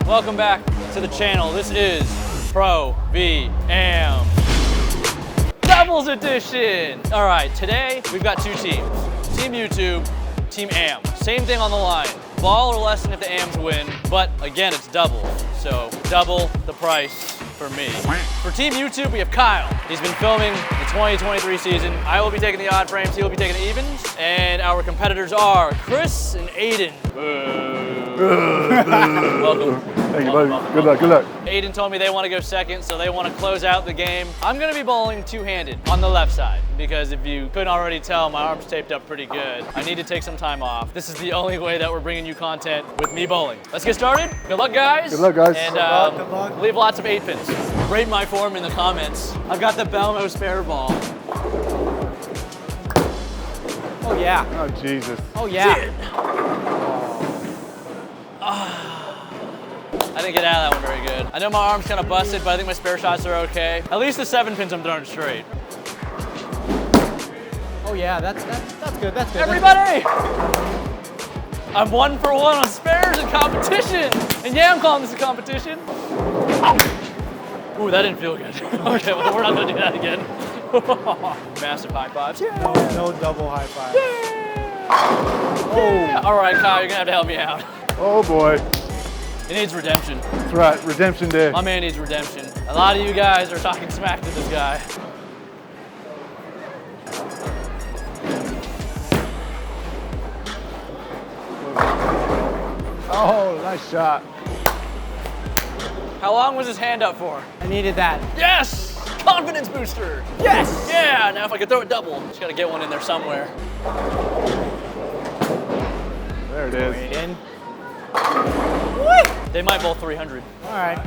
Welcome back to the channel. This is Pro V Am Doubles Edition. All right, today we've got two teams. Team YouTube, Team Am. Same thing on the line. Ball or less than if the Ams win, but again, it's double. So double the price for me. For Team YouTube, we have Kyle. He's been filming the 2023 season. I will be taking the odd frames, he will be taking the evens. And our competitors are Chris and Aiden. Welcome. Thank you, buddy. Good luck, good luck. Aiden told me they want to go second, so they want to close out the game. I'm going to be bowling two-handed on the left side because if you couldn't already tell, my arm's taped up pretty good. I need to take some time off. This is the only way that we're bringing you content with me bowling. Let's get started. Good luck, guys. Good luck, guys. And good luck. leave lots of 8 pins. Rate my form in the comments. I've got the Belmo spare ball. Oh yeah. Oh, Jesus. Oh yeah. I didn't get out of that one very good. I know my arm's kind of busted, but I think my spare shots are okay. At least the 7 pins I'm throwing straight. Oh yeah, that's good. That's good. Everybody! I'm 1 for 1 on spares in competition. And yeah, I'm calling this a competition. Ooh, that didn't feel good. Okay, well, we're not gonna do that again. Massive high fives. Yeah. No double high five. Yeah. Oh. All right, Kyle, you're gonna have to help me out. Oh, boy. It needs redemption. That's right, redemption day. My man needs redemption. A lot of you guys are talking smack to this guy. Oh, nice shot. How long was his hand up for? I needed that. Yes! Confidence booster! Yes! Yeah, now if I could throw it double, just gotta get one in there somewhere. There it is. Wait in. They might bowl 300. All right.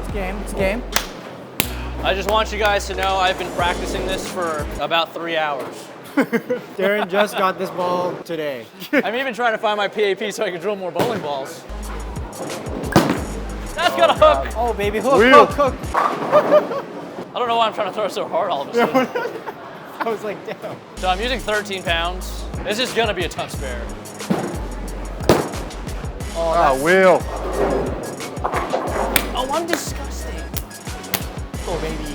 It's game. It's game. I just want you guys to know I've been practicing this for about 3 hours. Darren just got this ball today. I'm even trying to find my PAP so I can drill more bowling balls. That's got a hook! Oh baby, hook, Wheel. hook, hook. I don't know why I'm trying to throw so hard all of a sudden. I was like, damn. So I'm using 13 pounds. This is gonna be a tough spare. Oh, wheel. Oh, I'm disgusting. Oh baby.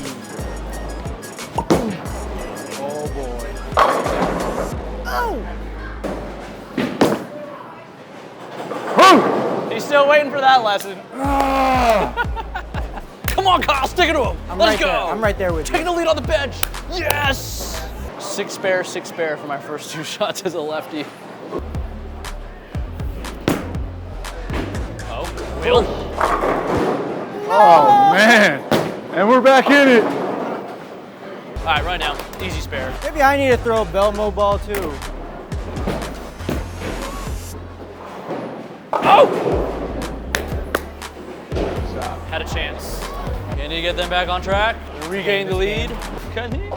Oh boy. Oh. He's still waiting for that lesson. Come on, Kyle, stick it to him. Let's go. I'm right there with you. Taking the lead on the bench. Yes! 6 spare for my first 2 shots as a lefty. Oh, wheel. Oh, man. And we're back in it. All right, right now, easy spare. Maybe I need to throw a Belmo ball too. Oh! Had a chance. Can he get them back on track? Regain the lead? Can he?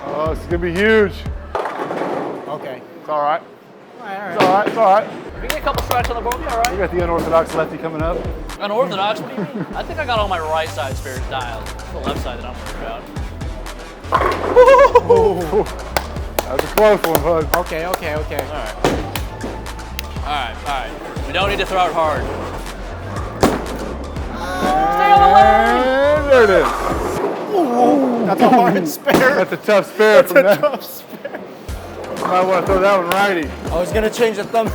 Oh, this is going to be huge. Okay. It's all right. All right, all It's all right. It's all right. If we get a couple strikes on the board, we'll be all We right. got the unorthodox lefty coming up. Unorthodox, what do you mean? I think I got all my right side spares dialed. It's the left side that I'm worried about. Oh, that was a close one, bud. Okay, okay, okay. All right. All right, all right. We don't need to throw it hard. Stay on the lane! And there it is. Ooh, that's a hard spare. That's a tough spare That's from a that. tough spare. You might want to throw that one righty. I was gonna change the thumb.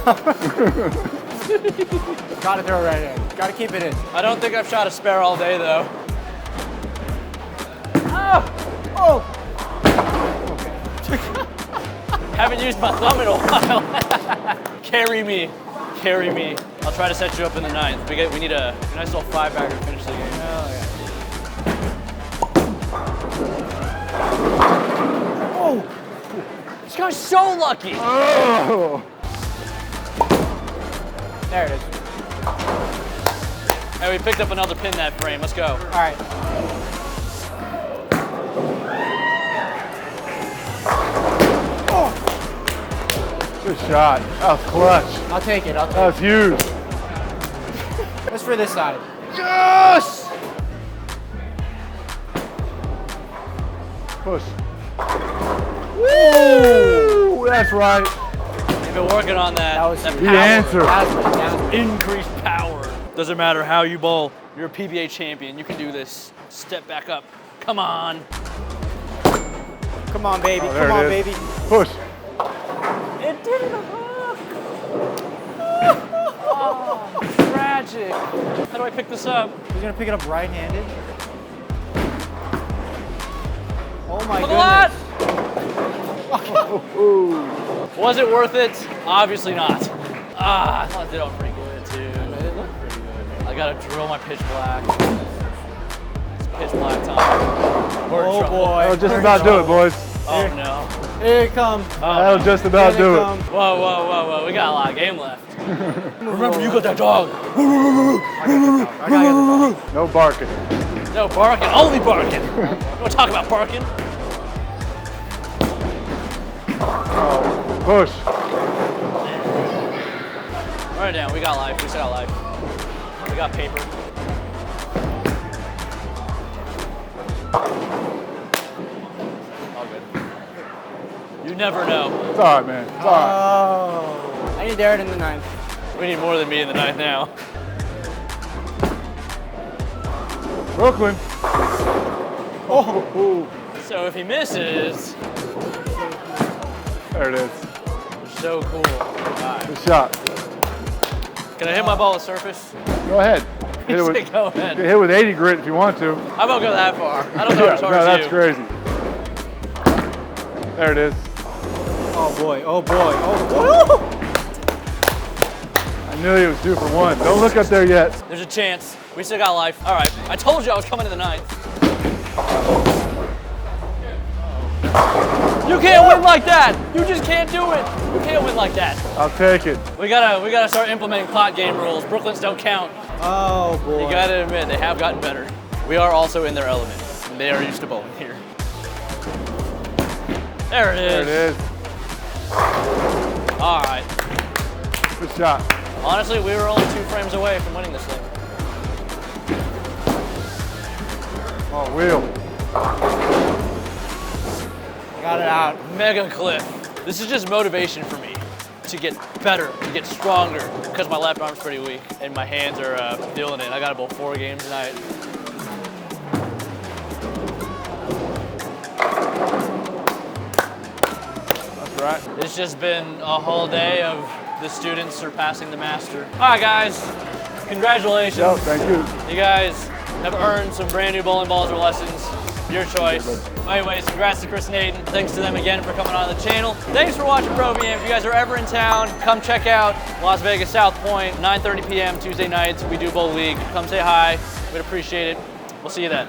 Gotta throw it right in. Gotta keep it in. I don't think I've shot a spare all day, though. Oh! Oh! Haven't used my thumb in a while. Carry me. Carry me. I'll try to set you up in the 9th. We need a nice little 5-bagger to finish the game. Oh, yeah. Oh! This guy's so lucky. Oh. There it is. Hey, we picked up another pin that frame. Let's go. All right. Good shot. That was clutch. I'll take it. I'll take That was huge. it. What's for this side? Yes! Push. Woo! That's right. You've been working on that. That was that huge. The answer. That was Increased power. Doesn't matter how you bowl. You're a PBA champion. You can do this. Step back up. Come on. Come on, baby. Oh, there Come on, it is. baby. Push. It didn't hook. Oh, tragic. How do I pick this up? He's gonna pick it up right-handed. Oh my Look at goodness. Was it worth it? Obviously not. I thought it did all pretty good too. It looked pretty good. I gotta drill my pitch black. It's pitch black time. We're in Oh trouble. boy. That'll just about do it, boys. Oh no. Here it comes. That'll just about Here do it. comes. Whoa, whoa, whoa, whoa. We got a lot of game left. Remember, you got that dog. I gotta get the dog. No barking. No barking, only barking. Don't talk about barking. Push. Run it down. We got life. We still got life. We got paper. All good. You never know. It's all right, man. It's all right. Oh. I need Darren in the ninth. We need more than me in the ninth now. Brooklyn. Oh. So if he misses, There it is. so cool. All right. Good shot. Can I hit my ball with surface? Go ahead. Hit it Say with, go ahead. get hit with 80 grit if you want to. I won't go that far. I don't know Yeah, as hard no, as that's you. crazy. There it is. Oh boy. Oh boy. Oh. I knew he was 2 for 1. Don't look up there yet. There's a chance. We still got life. All right. I told you I was coming to the ninth. You can't win like that. You just can't do it. You can't win like that. I'll take it. We gotta start implementing pot game rules. Brooklyns don't count. Oh boy. You gotta admit they have gotten better. We are also in their element. And they are used to bowling here. There it is. There it is. All right. Good shot. Honestly, we were only 2 frames away from winning this thing. Oh, wheel. Got it out. Mega cliff. This is just motivation for me to get better, to get stronger, because my left arm's pretty weak and my hands are feeling it. I got about 4 games tonight. That's right. It's just been a whole day of the students surpassing the master. All right, guys, congratulations. Yo, thank you. You guys have earned some brand new bowling balls or lessons. Your choice. Anyways, congrats to Chris and Aiden. Thanks to them again for coming on the channel. Thanks for watching Pro VM. If you guys are ever in town, come check out Las Vegas South Point, 9:30 p.m. Tuesday nights. We do bowl league. Come say hi. We'd appreciate it. We'll see you then.